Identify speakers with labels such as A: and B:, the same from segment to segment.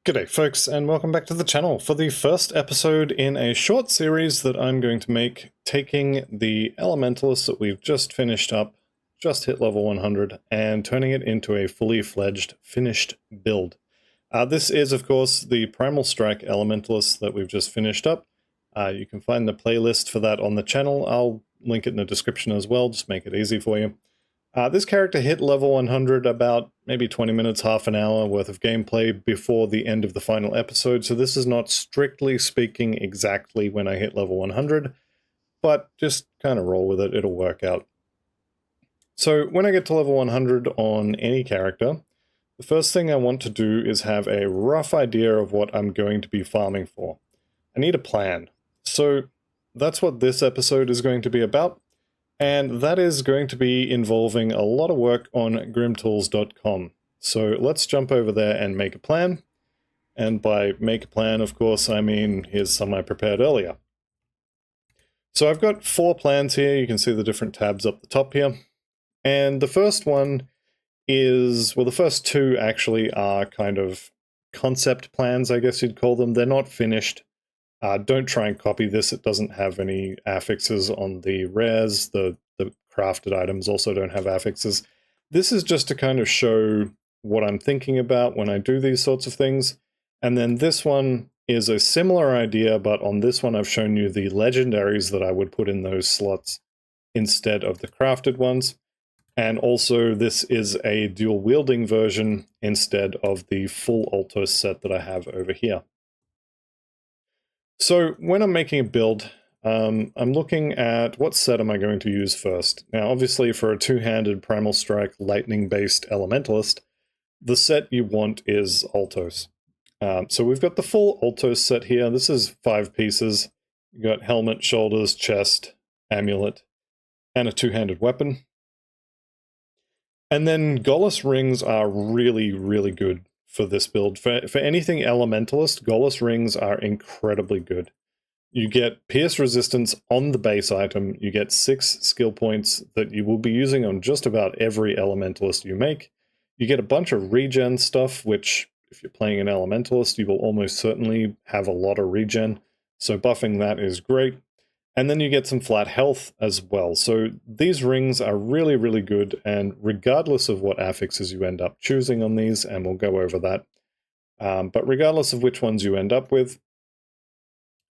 A: G'day folks, and welcome back to the channel for the first episode in a short series that I'm going to make, taking the Elementalist that we've just finished up, just hit level 100, and turning it into a fully fledged, finished build. This is, of course, the Primal Strike Elementalist that we've just finished up. You can find the playlist for that on the channel. I'll link it in the description as well, just make it easy for you. This character hit level 100 about maybe 20 minutes, half an hour worth of gameplay before the end of the final episode, so this is not strictly speaking exactly when I hit level 100, but just kind of roll with it, it'll work out. So when I get to level 100 on any character, the first thing I want to do is have a rough idea of what I'm going to be farming for. I need a plan. So that's what this episode is going to be about. And that is going to be involving a lot of work on grimtools.com. So let's jump over there and make a plan. And by make a plan, of course, I mean here's some I prepared earlier. So I've got 4 plans here. You can see the different tabs up the top here. And the first one is, well, the first 2 actually are kind of concept plans, I guess you'd call them. They're not finished. Don't try and copy this. It doesn't have any affixes on the rares. The crafted items also don't have affixes. This is just to kind of show what I'm thinking about when I do these sorts of things. And then this one is a similar idea, but on this one I've shown you the legendaries that I would put in those slots instead of the crafted ones. And also this is a dual wielding version instead of the full Altos set that I have over here. So when I'm making a build, I'm looking at what set am I going to use first. Now obviously for a two-handed Primal Strike lightning-based Elementalist, the set you want is Altos. So we've got the full Altos set here. This is 5 pieces. You've got helmet, shoulders, chest, amulet, and a two-handed weapon. And then Gollus rings are really, really good for this build. For anything Elementalist, Gollus rings are incredibly good. You get pierce resistance on the base item, you get 6 skill points that you will be using on just about every Elementalist you make. You get a bunch of regen stuff, which if you're playing an Elementalist, you will almost certainly have a lot of regen, so buffing that is great. And then you get some flat health as well. So these rings are really, really good, and regardless of what affixes you end up choosing on these, and we'll go over that, but regardless of which ones you end up with,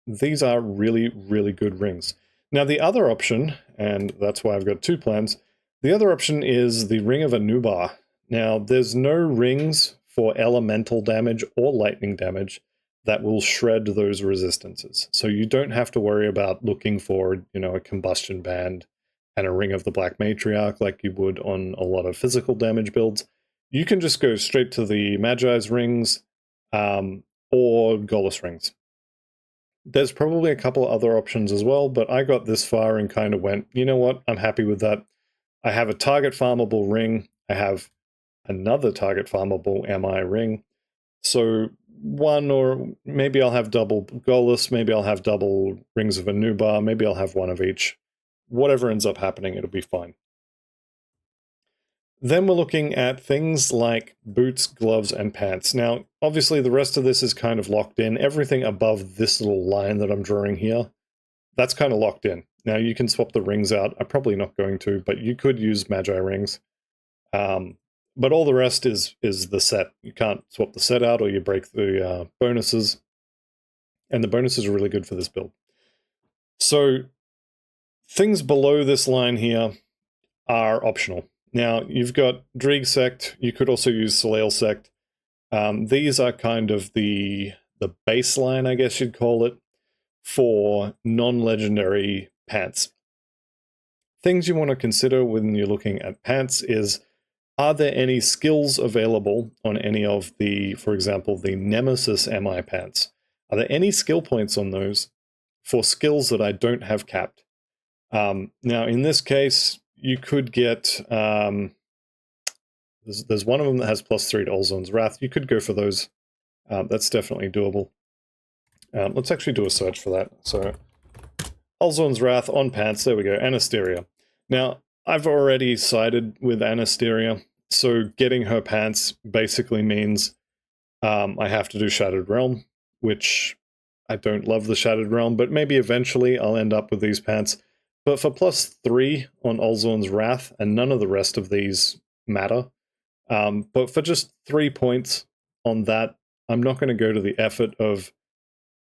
A: these are really, really good rings. Now the other option, and that's why I've got 2 plans, the other option is the Ring of Anubar. Now there's no rings for elemental damage or lightning damage that will shred those resistances. So you don't have to worry about looking for, a combustion band and a Ring of the Black Matriarch like you would on a lot of physical damage builds. You can just go straight to the Magi's rings or Gollus rings. There's probably a couple of other options as well, but I got this far and kind of went, you know what, I'm happy with that. I have a target farmable ring. I have another target farmable MI ring. So one, or maybe I'll have double Gollus, maybe I'll have double Rings of Anubar, maybe I'll have one of each. Whatever ends up happening, it'll be fine. Then we're looking at things like boots, gloves, and pants. Now, obviously the rest of this is kind of locked in. Everything above this little line that I'm drawing here, that's kind of locked in. Now you can swap the rings out. I'm probably not going to, but you could use Magi rings. But all the rest is the set. You can't swap the set out or you break the bonuses. And the bonuses are really good for this build. So things below this line here are optional. Now you've got Dreeg Sect. You could also use Soleil Sect. These are kind of the baseline, I guess you'd call it, for non-legendary pants. Things you want to consider when you're looking at pants is, are there any skills available on any of the, for example, the Nemesis MI pants? Are there any skill points on those for skills that I don't have capped? Now, in this case, you could get, there's one of them that has +3 to Olzon's Wrath. You could go for those. That's definitely doable. Let's actually do a search for that. So, Olzon's Wrath on pants, there we go, Anasteria. Now, I've already sided with Anasteria, so getting her pants basically means I have to do Shattered Realm, which I don't love the Shattered Realm, but maybe eventually I'll end up with these pants. But for +3 on Olzorn's Wrath, and none of the rest of these matter, but for just 3 points on that, I'm not going to go to the effort of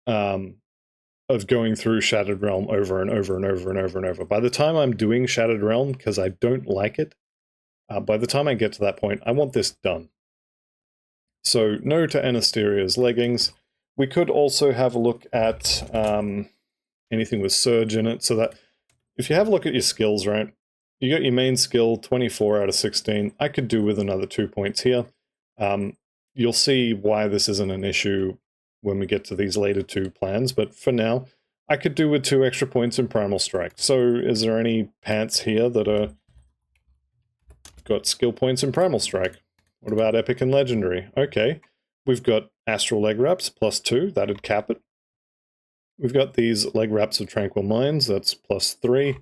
A: going through Shattered Realm over and over and over and over and over. By the time I'm doing Shattered Realm, because I don't like it, by the time I get to that point, I want this done. So no to Anasteria's leggings. We could also have a look at anything with Surge in it, so that if you have a look at your skills, right, you got your main skill, 24 out of 16. I could do with another 2 points here. You'll see why this isn't an issue when we get to these later two plans, but for now, I could do with 2 extra points in Primal Strike. So is there any pants here that are got skill points in Primal Strike? What about Epic and Legendary? Okay, we've got Astral Leg Wraps, +2, that'd cap it. We've got these Leg Wraps of Tranquil Minds, that's +3.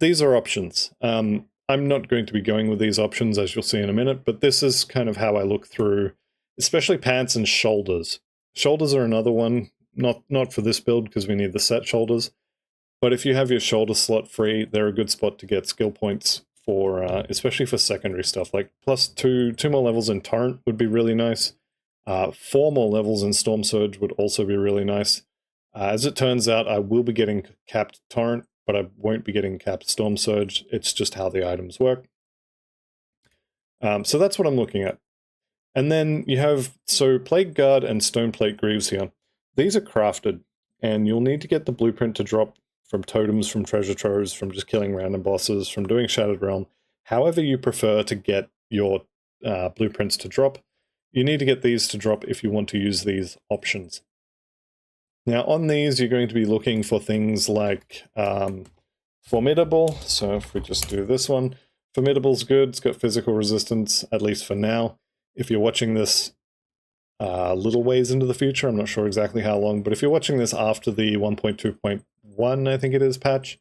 A: These are options. I'm not going to be going with these options, as you'll see in a minute, but this is kind of how I look through, especially pants and shoulders. Shoulders are another one, not for this build, because we need the set shoulders, but if you have your shoulder slot free, they're a good spot to get skill points for, especially for secondary stuff, like +2, 2 more levels in Torrent would be really nice. 4 more levels in Storm Surge would also be really nice. As it turns out, I will be getting capped Torrent, but I won't be getting capped Storm Surge. It's just how the items work. So that's what I'm looking at. And then you have, so Plague Guard and Stoneplate Greaves here. These are crafted, and you'll need to get the blueprint to drop from totems, from treasure troves, from just killing random bosses, from doing Shattered Realm. However you prefer to get your blueprints to drop, you need to get these to drop if you want to use these options. Now on these, you're going to be looking for things like Formidable. So if we just do this one, Formidable's good, it's got physical resistance, at least for now. If you're watching this a little ways into the future, I'm not sure exactly how long, but if you're watching this after the 1.2.1, I think it is, patch,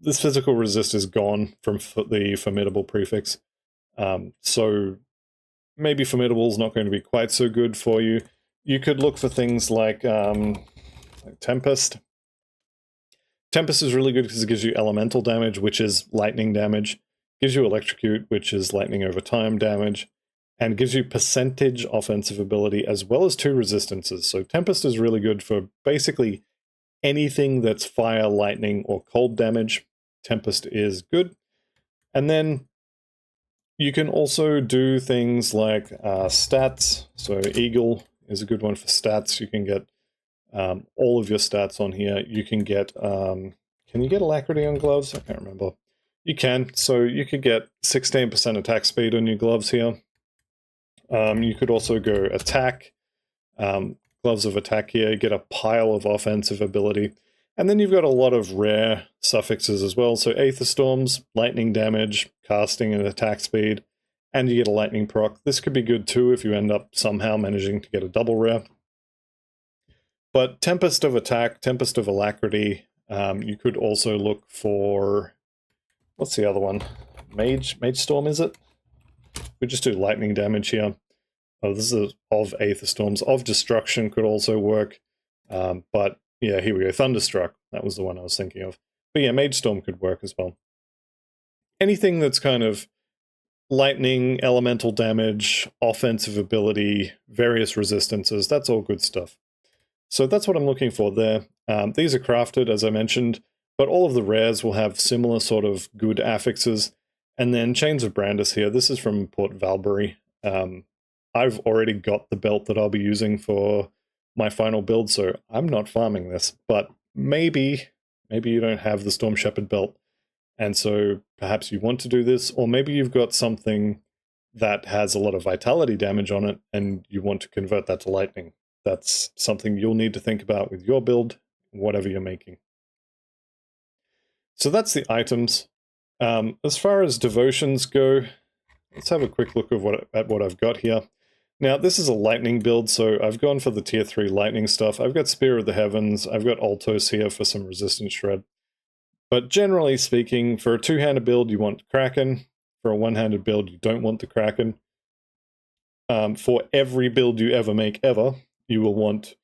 A: this physical resist is gone from the Formidable prefix. So maybe Formidable is not going to be quite so good for you. You could look for things like Tempest. Tempest is really good because it gives you elemental damage, which is lightning damage. Gives you Electrocute, which is lightning over time damage. And gives you percentage offensive ability as well as 2 resistances. So Tempest is really good for basically anything that's fire, lightning, or cold damage. Tempest is good. And then you can also do things like stats. So Eagle is a good one for stats. You can get all of your stats on here. You can get, can you get Alacrity on gloves? I can't remember. You can. So you could get 16% attack speed on your gloves here. You could also go attack, gloves of attack here, get a pile of offensive ability. And then you've got a lot of rare suffixes as well. So Aether Storms, lightning damage, casting and attack speed, and you get a lightning proc. This could be good too if you end up somehow managing to get a double rare. But Tempest of Attack, Tempest of Alacrity, you could also look for, what's the other one? Mage Storm, is it? We just do lightning damage here. Oh, this is of Aether Storms. Of Destruction could also work. But yeah, here we go. Thunderstruck. That was the one I was thinking of. But yeah, Mage Storm could work as well. Anything that's kind of lightning, elemental damage, offensive ability, various resistances, that's all good stuff. So that's what I'm looking for there. These are crafted, as I mentioned, but all of the rares will have similar sort of good affixes. And then Chains of Brandis here. This is from Port Valbury. I've already got the belt that I'll be using for my final build, so I'm not farming this. But maybe you don't have the Storm Shepherd belt, and so perhaps you want to do this, or maybe you've got something that has a lot of vitality damage on it, and you want to convert that to lightning. That's something you'll need to think about with your build, whatever you're making. So that's the items. As far as devotions go, let's have a quick look at what I've got here. Now, this is a lightning build, so I've gone for the tier 3 lightning stuff. I've got Spear of the Heavens, I've got Altos here for some resistance shred. But generally speaking, for a 2-handed build, you want Kraken. For a 1-handed build, you don't want the Kraken. For every build you ever make ever, you will want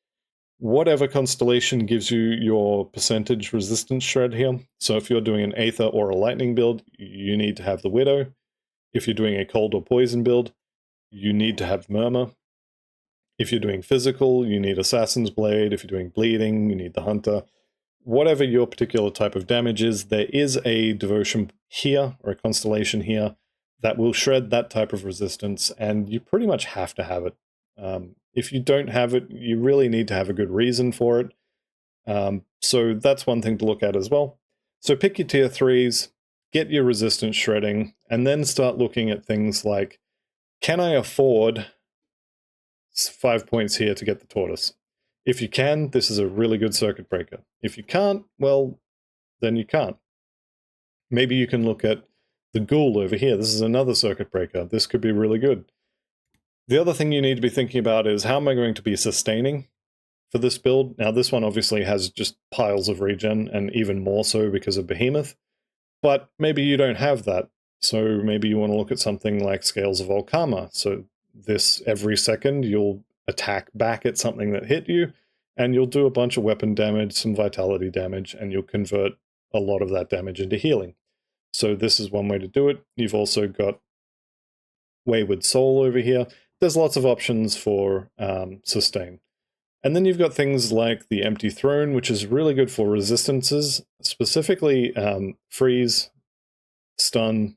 A: whatever constellation gives you your percentage resistance shred here. So if you're doing an Aether or a Lightning build, you need to have the Widow. If you're doing a Cold or Poison build, you need to have Murmur. If you're doing physical, you need Assassin's Blade. If you're doing bleeding, you need the Hunter. Whatever your particular type of damage is, there is a devotion here, or a constellation here, that will shred that type of resistance, and you pretty much have to have it. If you don't have it, you really need to have a good reason for it. So that's one thing to look at as well. So pick your tier 3s, get your resistance shredding, and then start looking at things like, can I afford 5 points here to get the tortoise? If you can, this is a really good circuit breaker. If you can't, well, then you can't. Maybe you can look at the ghoul over here. This is another circuit breaker. This could be really good. The other thing you need to be thinking about is, how am I going to be sustaining for this build? Now, this one obviously has just piles of regen, and even more so because of Behemoth, but maybe you don't have that. So maybe you want to look at something like Scales of Volkama. So this, every second, you'll attack back at something that hit you, and you'll do a bunch of weapon damage, some vitality damage, and you'll convert a lot of that damage into healing. So this is one way to do it. You've also got Wayward Soul over here. There's lots of options for sustain. And then you've got things like the Empty Throne, which is really good for resistances, specifically freeze, stun,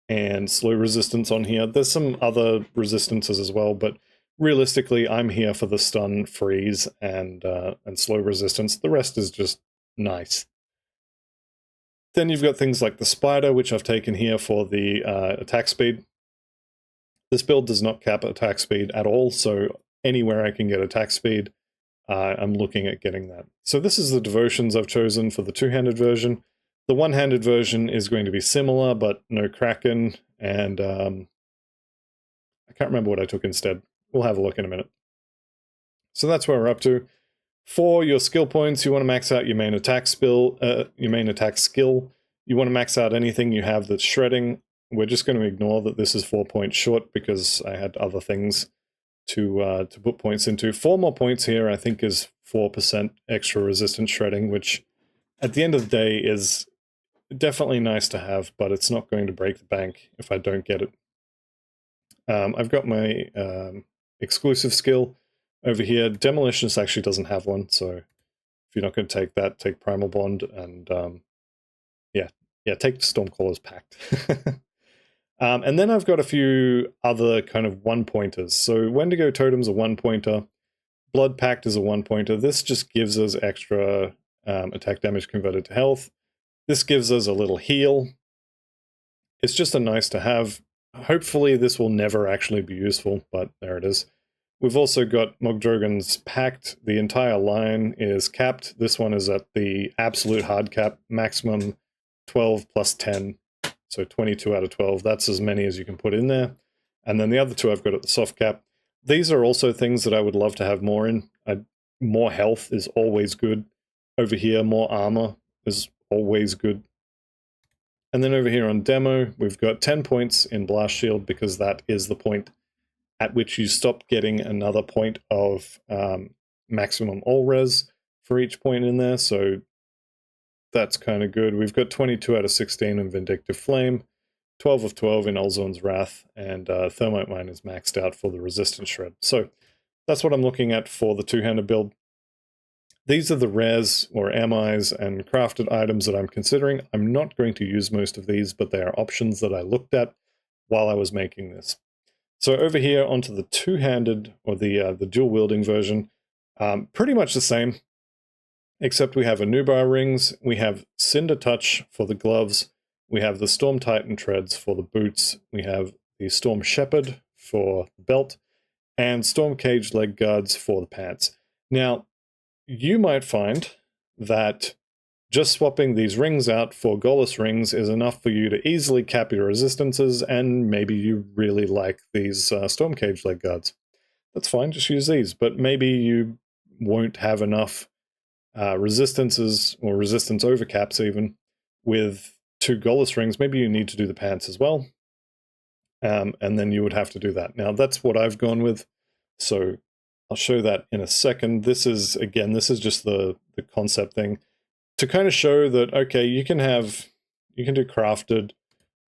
A: and slow resistance on here. There's some other resistances as well, but realistically, I'm here for the stun, freeze, and slow resistance. The rest is just nice. Then you've got things like the Spider, which I've taken here for the attack speed. This build does not cap attack speed at all, so anywhere I can get attack speed, I'm looking at getting that. So this is the devotions I've chosen for the two-handed version. The one-handed version is going to be similar, but no Kraken, and I can't remember what I took instead. We'll have a look in a minute. So that's where we're up to. For your skill points, you want to max out your main attack skill. You want to max out anything you have that's shredding. We're just going to ignore that this is 4 points short because I had other things to put points into. 4 more points here, I think, is 4% extra resistance shredding, which at the end of the day is definitely nice to have, but it's not going to break the bank if I don't get it. I've got my exclusive skill over here. Demolitionist actually doesn't have one, so if you're not going to take that, take Primal Bond, and take Stormcaller's Pact. And then I've got a few other kind of one-pointers. So Wendigo Totem's a one-pointer. Blood Pact is a one-pointer. This just gives us extra attack damage converted to health. This gives us a little heal. It's just a nice to have. Hopefully this will never actually be useful, but there it is. We've also got Mogdrogan's Pact. The entire line is capped. This one is at the absolute hard cap, maximum 12 plus 10. So 22 out of 12, that's as many as you can put in there. And then the other two I've got at the soft cap. These are also things that I would love to have more in. More health is always good. Over here, more armor is always good. And then over here on demo, we've got 10 points in Blast Shield because that is the point at which you stop getting another point of maximum all res for each point in there. So that's kind of good. We've got 22 out of 16 in Vindictive Flame, 12 of 12 in Elzorn's Wrath, and Thermite Mine is maxed out for the Resistance Shred. So that's what I'm looking at for the two-handed build. These are the rares or MIs and crafted items that I'm considering. I'm not going to use most of these, but they are options that I looked at while I was making this. So over here onto the two-handed, or the dual-wielding version, pretty much the same. Except we have Anubar rings, we have Cinder Touch for the gloves, we have the Storm Titan treads for the boots, we have the Storm Shepherd for the belt, and Storm Cage leg guards for the pants. Now, you might find that just swapping these rings out for Gollus rings is enough for you to easily cap your resistances, and maybe you really like these Storm Cage leg guards. That's fine, just use these, but maybe you won't have enough resistances, or resistance overcaps even, with 2 Gollus rings. Maybe you need to do the pants as well. and then you would have to do that. Now that's what I've gone with, so I'll show that in a second. This is, again, this is just the concept thing to kind of show that, okay, you can do crafted,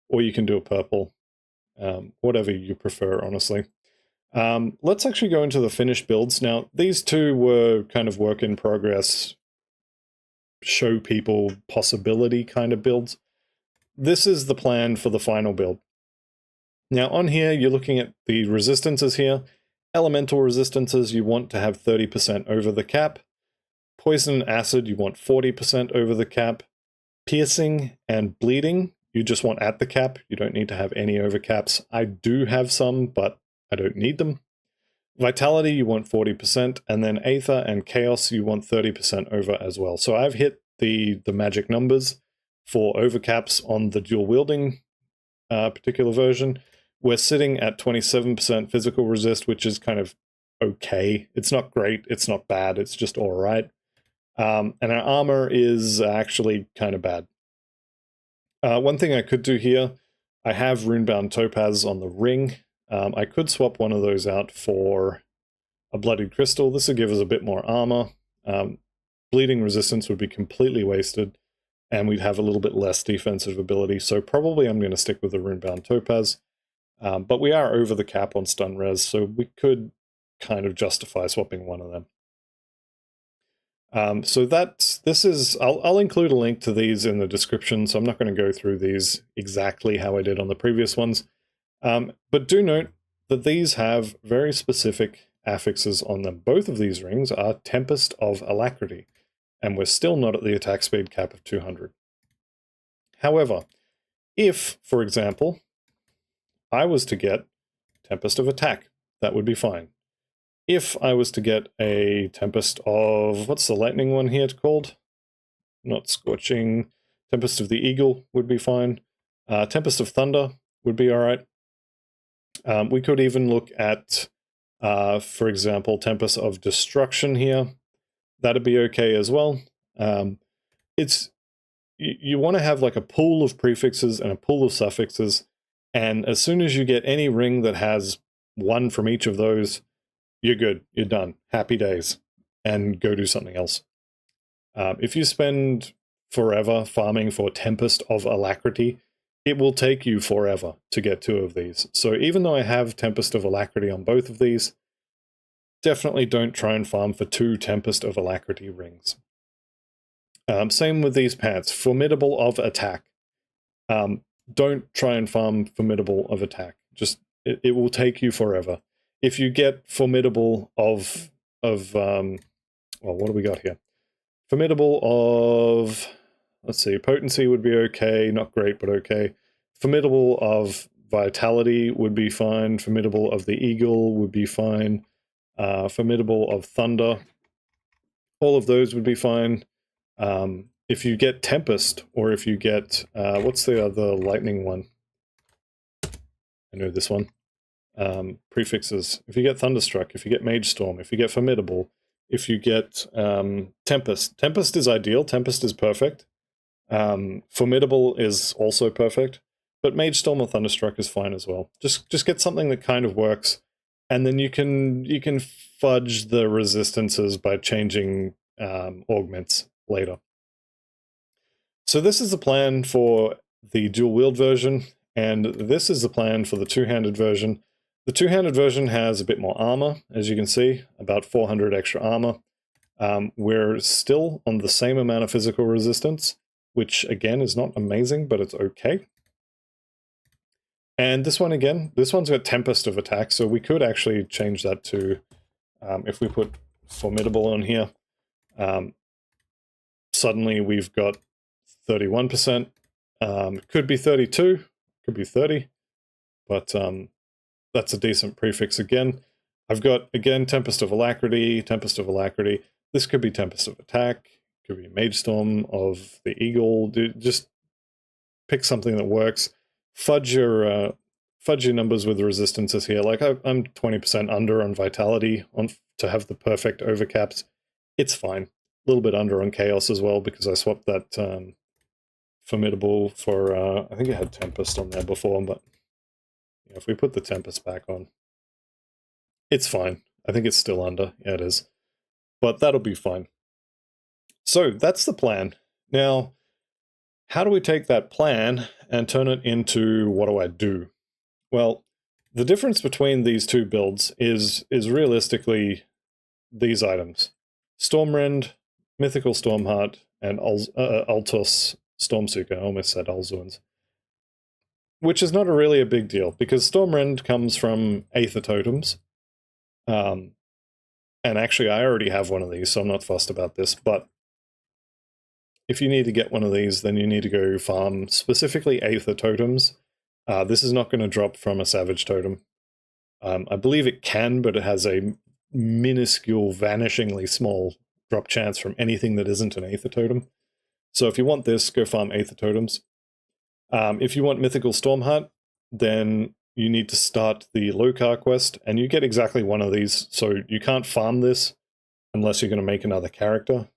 A: or you can do a purple, whatever you prefer, honestly. Let's actually go into the finished builds. Now, these two were kind of work in progress, show people possibility kind of builds. This is the plan for the final build. Now, on here, you're looking at the resistances here. Elemental resistances, you want to have 30% over the cap. Poison and acid, you want 40% over the cap. Piercing and bleeding, you just want at the cap. You don't need to have any overcaps. I do have some, but I don't need them. Vitality, you want 40%, and then Aether and Chaos, you want 30% over as well. So I've hit the magic numbers for overcaps on the dual wielding particular version. We're sitting at 27% physical resist, which is kind of okay. It's not great, it's not bad, it's just all right. And our armor is actually kind of bad. One thing I could do here, I have Runebound Topaz on the ring. I could swap one of those out for a Bloodied Crystal. This would give us a bit more armor. Bleeding resistance would be completely wasted, and we'd have a little bit less defensive ability. So probably I'm going to stick with the Runebound Topaz. But we are over the cap on stun res, so we could kind of justify swapping one of them. So this is, I'll include a link to these in the description, so I'm not going to go through these exactly how I did on the previous ones. But do note that these have very specific affixes on them. Both of these rings are Tempest of Alacrity, and we're still not at the attack speed cap of 200. However, if, for example, I was to get Tempest of Attack, that would be fine. If I was to get a Tempest of, what's the lightning one here called? Not Scorching. Tempest of the Eagle would be fine. Tempest of Thunder would be alright. We could even look at, for example, Tempest of Destruction here. That'd be okay as well. You want to have like a pool of prefixes and a pool of suffixes, and as soon as you get any ring that has one from each of those, you're good, you're done, happy days, and go do something else. If you spend forever farming for Tempest of Alacrity, it will take you forever to get two of these. So even though I have Tempest of Alacrity on both of these, definitely don't try and farm for 2 Tempest of Alacrity rings. Same with these pants, Formidable of Attack. Don't try and farm Formidable of Attack. Just, it will take you forever. If you get Formidable of well, what do we got here? Formidable of, let's see, Potency would be okay, not great, but okay. Formidable of Vitality would be fine. Formidable of the Eagle would be fine. Formidable of Thunder, all of those would be fine. If you get Tempest, or if you get, what's the other lightning one? I know this one. Prefixes. If you get Thunderstruck, if you get Mage Storm, if you get Formidable, if you get Tempest. Tempest is ideal, Tempest is perfect. Formidable is also perfect, but Mage Storm or Thunderstruck is fine as well. Just get something that kind of works, and then you can fudge the resistances by changing augments later. So this is the plan for the dual wield version, and this is the plan for the two-handed version. The two-handed version has a bit more armor, as you can see, about 400 extra armor. We're still on the same amount of physical resistance, which again is not amazing, but it's okay. And this one again, this one's got Tempest of Attack, so we could actually change that to, if we put Formidable on here, suddenly we've got 31%, could be 32, could be 30, but that's a decent prefix again. I've got, again, Tempest of Alacrity, Tempest of Alacrity. This could be Tempest of Attack, could be Mage Storm of the Eagle. Just pick something that works. Fudge your numbers with the resistances here. Like I'm 20% under on Vitality to have the perfect overcaps. It's fine. A little bit under on Chaos as well, because I swapped that Formidable for, I think it had Tempest on there before, but If we put the Tempest back on, it's fine. I think it's still under. Yeah, it is. But that'll be fine. So that's the plan. Now, how do we take that plan and turn it into what do I do? Well, the difference between these two builds is realistically these items. Stormrend, Mythical Stormheart, and Altos Stormseeker. I almost said Alzuins. Which is not really a big deal, because Stormrend comes from Aether Totems. And actually, I already have one of these, so I'm not fussed about this, but if you need to get one of these, then you need to go farm specifically Aether Totems. This is not going to drop from a Savage Totem. I believe it can, but it has a minuscule, vanishingly small drop chance from anything that isn't an Aether Totem. So if you want this, go farm Aether Totems. If you want Mythical Stormheart, then you need to start the Lokar quest, and you get exactly one of these, so you can't farm this unless you're going to make another character.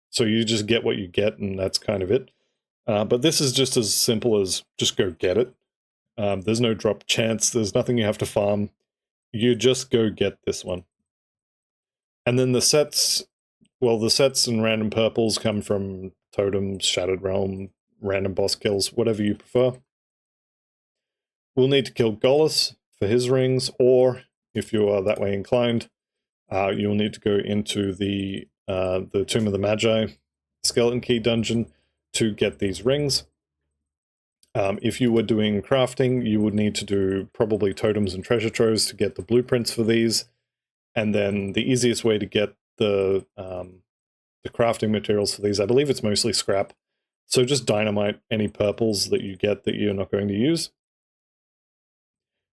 A: So you just get what you get, and that's kind of it. But this is just as simple as just go get it. There's no drop chance, there's nothing you have to farm. You just go get this one. And then the sets, well, the sets and random purples come from Totems, Shattered Realm, random boss kills, whatever you prefer. We'll need to kill Gollus for his rings, or if you are that way inclined, you'll need to go into the Tomb of the Magi Skeleton Key dungeon to get these rings. If you were doing crafting, you would need to do probably totems and treasure troves to get the blueprints for these. And then the easiest way to get the crafting materials for these, I believe it's mostly scrap. So just dynamite any purples that you get that you're not going to use.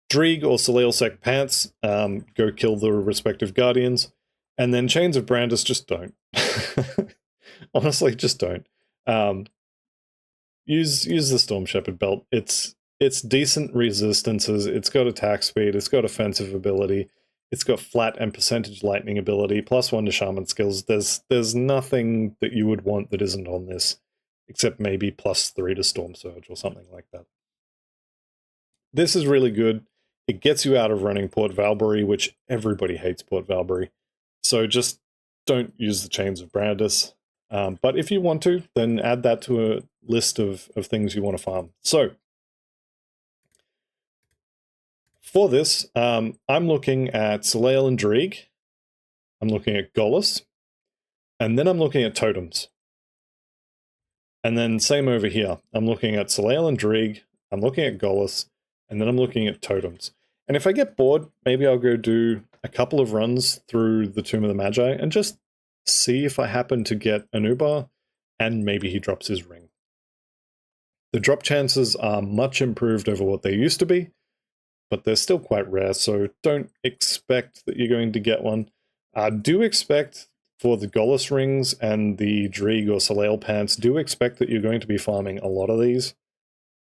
A: Dreeg or Soleil-Sec Pants, go kill the respective guardians. And then Chains of Brandis, just don't. Honestly, just don't. Use the Storm Shepherd belt. It's decent resistances. It's got attack speed. It's got offensive ability. It's got flat and percentage lightning ability. +1 to shaman skills. There's nothing that you would want that isn't on this, except maybe +3 to Storm Surge or something like that. This is really good. It gets you out of running Port Valbury, which everybody hates Port Valbury. So just don't use the Chains of Brandis. But if you want to, then add that to a list of things you want to farm. So for this, I'm looking at Soleil and Dreeg. I'm looking at Gollus. And then I'm looking at Totems. And then same over here. I'm looking at Soleil and Dreeg. I'm looking at Gollus. And then I'm looking at Totems. And if I get bored, maybe I'll go do a couple of runs through the Tomb of the Magi and just see if I happen to get Anubar, and maybe he drops his ring. The drop chances are much improved over what they used to be, but they're still quite rare, so don't expect that you're going to get one. Do expect for the Gollus rings and the Dreeg or Soleil pants, do expect that you're going to be farming a lot of these.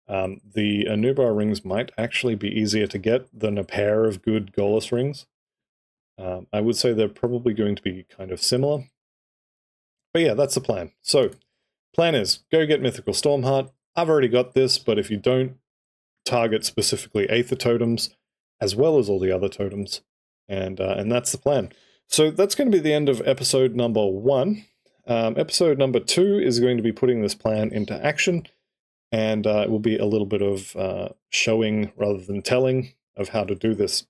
A: The Anubar rings might actually be easier to get than a pair of good Gollus rings. I would say they're probably going to be kind of similar. But yeah, that's the plan. So, plan is, go get Mythical Stormheart. I've already got this, but if you don't, target specifically Aether Totems, as well as all the other totems. And that's the plan. So that's going to be the end of episode number 1. Episode number 2 is going to be putting this plan into action. And it will be a little bit of showing rather than telling of how to do this.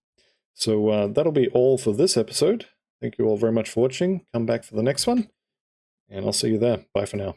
A: So that'll be all for this episode. Thank you all very much for watching. Come back for the next one, and I'll see you there. Bye for now.